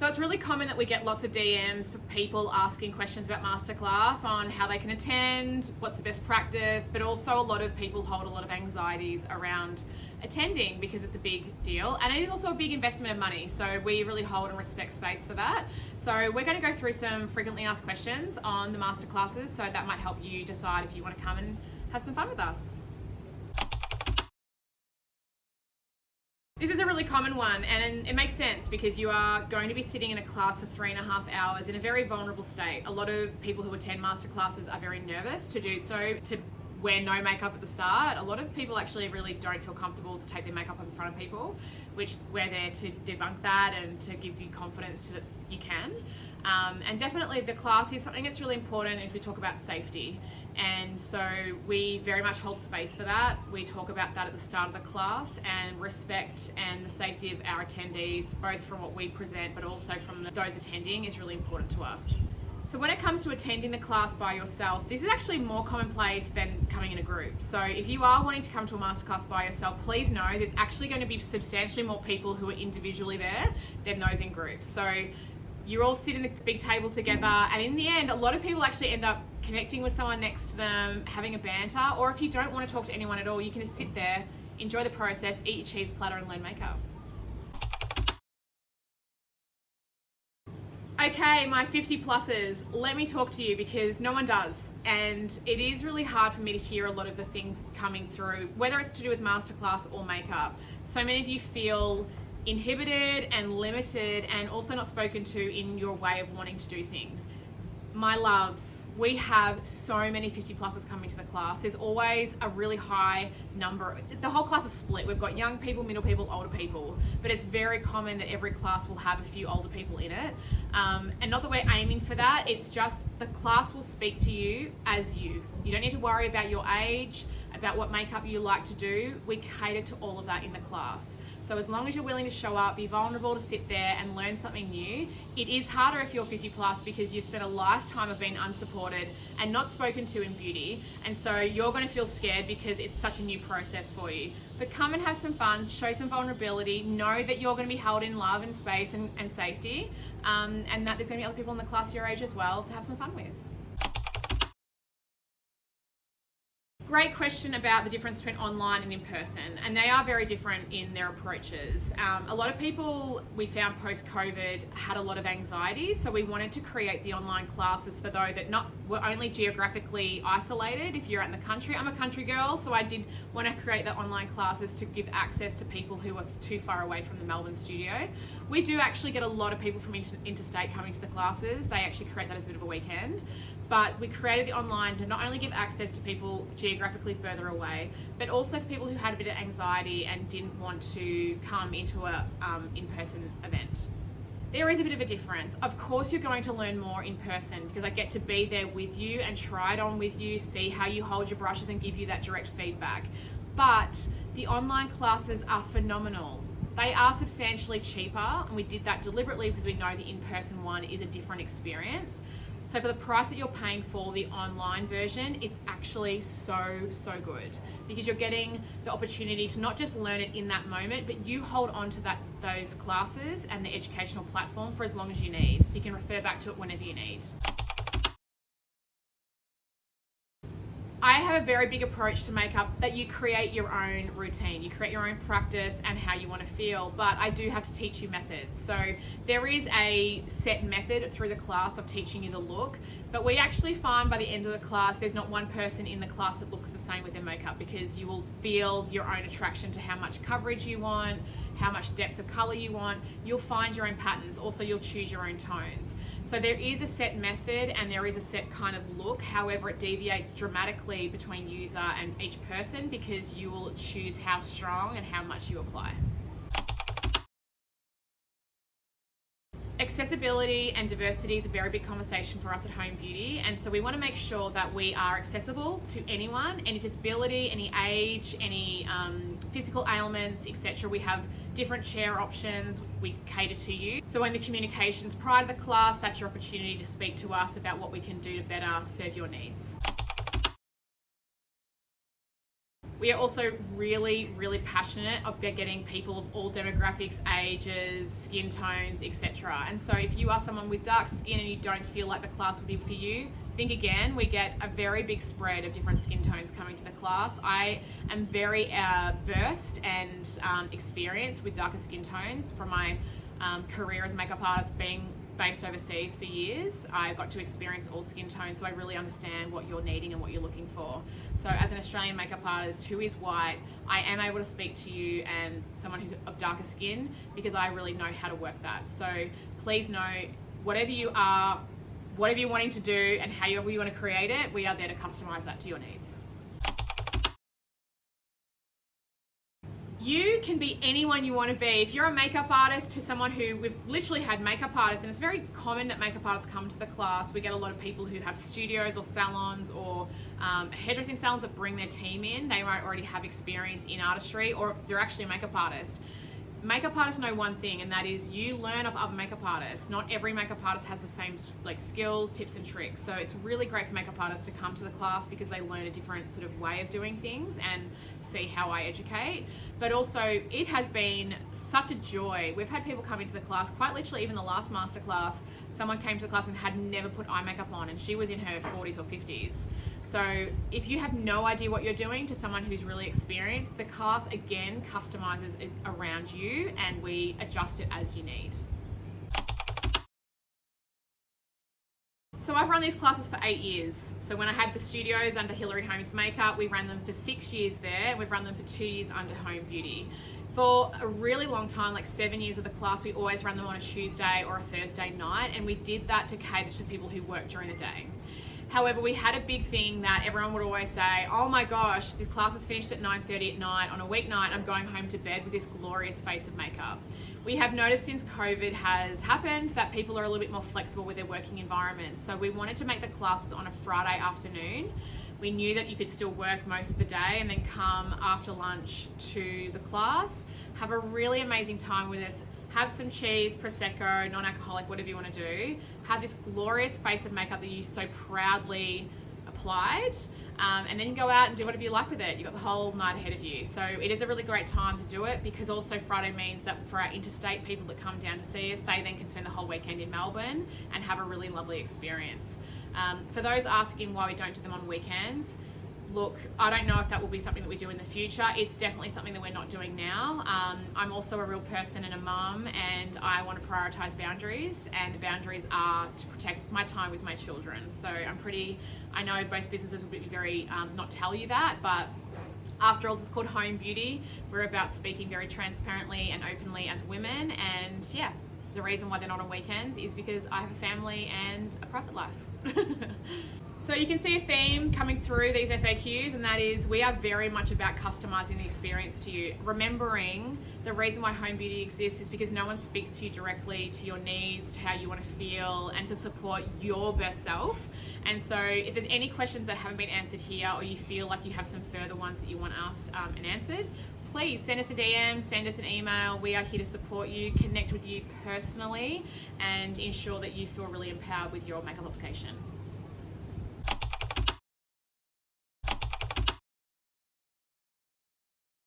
So it's really common that we get lots of DMs for people asking questions about Masterclass on how they can attend, what's the best practice, but also a lot of people hold a lot of anxieties around attending because it's a big deal, and it is also a big investment of money, so we really hold and respect space for that. So we're going to go through some frequently asked questions on the Masterclasses, so that might help you decide if you want to come and have some fun with us. This is a really common one, and it makes sense because you are going to be sitting in a class for 3.5 hours in a very vulnerable state. A lot of people who attend Masterclasses are very nervous to do so, to wear no makeup at the start. A lot of people actually really don't feel comfortable to take their makeup off in front of people, which we're there to debunk that and to give you confidence that you can. And definitely the class is something that's really important as we talk about safety. And so we very much hold space for that. We talk about that at the start of the class, and respect and the safety of our attendees, both from what we present but also from those attending, is really important to us. So when it comes to attending the class by yourself, this is actually more commonplace than coming in a group. So if you are wanting to come to a masterclass by yourself, please know there's actually going to be substantially more people who are individually there than those in groups. So you all sit in a big table together, and in the end, a lot of people actually end up connecting with someone next to them, having a banter, or if you don't want to talk to anyone at all, you can just sit there, enjoy the process, eat your cheese platter and learn makeup. Okay, my 50 pluses, let me talk to you because no one does. And it is really hard for me to hear a lot of the things coming through, whether it's to do with Masterclass or makeup. So many of you feel inhibited and limited and also not spoken to in your way of wanting to do things. My loves, we have so many 50 pluses coming to the class. There's always a really high number. The whole class is split. We've got young people, middle people, older people, but it's very common that every class will have a few older people in it. And not that we're aiming for that, it's just the class will speak to you as you. You don't need to worry about your age, about what makeup you like to do. We cater to all of that in the class. So as long as you're willing to show up, be vulnerable, to sit there and learn something new. It is harder if you're 50 plus because you've spent a lifetime of being unsupported and not spoken to in beauty. And so you're going to feel scared because it's such a new process for you. But come and have some fun, show some vulnerability, know that you're going to be held in love and space and safety, and that there's going to be other people in the class your age as well to have some fun with. Great question about the difference between online and in person, and they are very different in their approaches. A lot of people we found post-COVID had a lot of anxiety, so we wanted to create the online classes for those that were only geographically isolated. If you're out in the country, I'm a country girl, so I did want to create the online classes to give access to people who are too far away from the Melbourne studio. We do actually get a lot of people from interstate coming to the classes. They actually create that as a bit of a weekend. But we created the online to not only give access to people geographically further away, but also for people who had a bit of anxiety and didn't want to come into a in-person event. There is a bit of a difference. Of course, you're going to learn more in person because I get to be there with you and try it on with you, see how you hold your brushes and give you that direct feedback. But the online classes are phenomenal. They are substantially cheaper, and we did that deliberately because we know the in-person one is a different experience. So for the price that you're paying for the online version, it's actually so good because you're getting the opportunity to not just learn it in that moment, but you hold on to those classes and the educational platform for as long as you need. So you can refer back to it whenever you need. I have a very big approach to makeup that you create your own routine, you create your own practice and how you want to feel, but I do have to teach you methods. So there is a set method through the class of teaching you the look, but we actually find by the end of the class, there's not one person in the class that looks the same with their makeup because you will feel your own attraction to how much coverage you want, how much depth of color you want. You'll find your own patterns. Also, you'll choose your own tones. So there is a set method and there is a set kind of look. However, it deviates dramatically between user and each person because you will choose how strong and how much you apply. Accessibility and diversity is a very big conversation for us at Home Beauty, and so we want to make sure that we are accessible to anyone, any disability, any age, any physical ailments, etc. We have different chair options, we cater to you. So when the communications prior to the class, that's your opportunity to speak to us about what we can do to better serve your needs. We are also really, really passionate about getting people of all demographics, ages, skin tones, etc. And so if you are someone with dark skin and you don't feel like the class would be for you, think again. We get a very big spread of different skin tones coming to the class. I am very versed and experienced with darker skin tones from my career as a makeup artist, being based overseas for years. I got to experience all skin tones, so I really understand what you're needing and what you're looking for. So as an Australian makeup artist who is white, I am able to speak to you and someone who's of darker skin because I really know how to work that. So please know, whatever you are, whatever you're wanting to do and however you want to create it, we are there to customize that to your needs. You can be anyone you want to be. If you're a makeup artist to someone who, we've literally had makeup artists, and it's very common that makeup artists come to the class. We get a lot of people who have studios or salons or hairdressing salons that bring their team in. They might already have experience in artistry, or they're actually a makeup artist. Makeup artists know one thing, and that is you learn of other makeup artists. Not every makeup artist has the same skills, tips and tricks. So it's really great for makeup artists to come to the class because they learn a different sort of way of doing things and see how I educate. But also it has been such a joy. We've had people come into the class, quite literally even the last masterclass, someone came to the class and had never put eye makeup on, and she was in her 40s or 50s. So if you have no idea what you're doing to someone who's really experienced, the class again customizes it around you and we adjust it as you need. So I've run these classes for 8 years. So when I had the studios under Hilary Holmes Makeup, we ran them for 6 years there. We've run them for 2 years under Home Beauty. For a really long time, like 7 years of the class, we always ran them on a Tuesday or a Thursday night, and we did that to cater to people who work during the day. However, we had a big thing that everyone would always say, oh my gosh, this class is finished at 9:30 at night on a weeknight, I'm going home to bed with this glorious face of makeup. We have noticed since COVID has happened that people are a little bit more flexible with their working environments. So we wanted to make the classes on a Friday afternoon. We knew that you could still work most of the day and then come after lunch to the class, have a really amazing time with us, have some cheese, Prosecco, non-alcoholic, whatever you want to do, have this glorious face of makeup that you so proudly applied, and then go out and do whatever you like with it. You've got the whole night ahead of you. So it is a really great time to do it, because also Friday means that for our interstate people that come down to see us, they then can spend the whole weekend in Melbourne and have a really lovely experience. For those asking why we don't do them on weekends, look, I don't know if that will be something that we do in the future. It's definitely something that we're not doing now. I'm also a real person and a mum, and I want to prioritise boundaries, and the boundaries are to protect my time with my children. So I know most businesses will be very, not tell you that, but after all, this is called Home Beauty. We're about speaking very transparently and openly as women, and yeah, the reason why they're not on weekends is because I have a family and a private life. So you can see a theme coming through these FAQs, and that is we are very much about customizing the experience to you. Remembering the reason why Home Beauty exists is because no one speaks to you directly, to your needs, to how you want to feel, and to support your best self. And so if there's any questions that haven't been answered here, or you feel like you have some further ones that you want asked and answered, please send us a DM, send us an email. We are here to support you, connect with you personally, and ensure that you feel really empowered with your makeup application.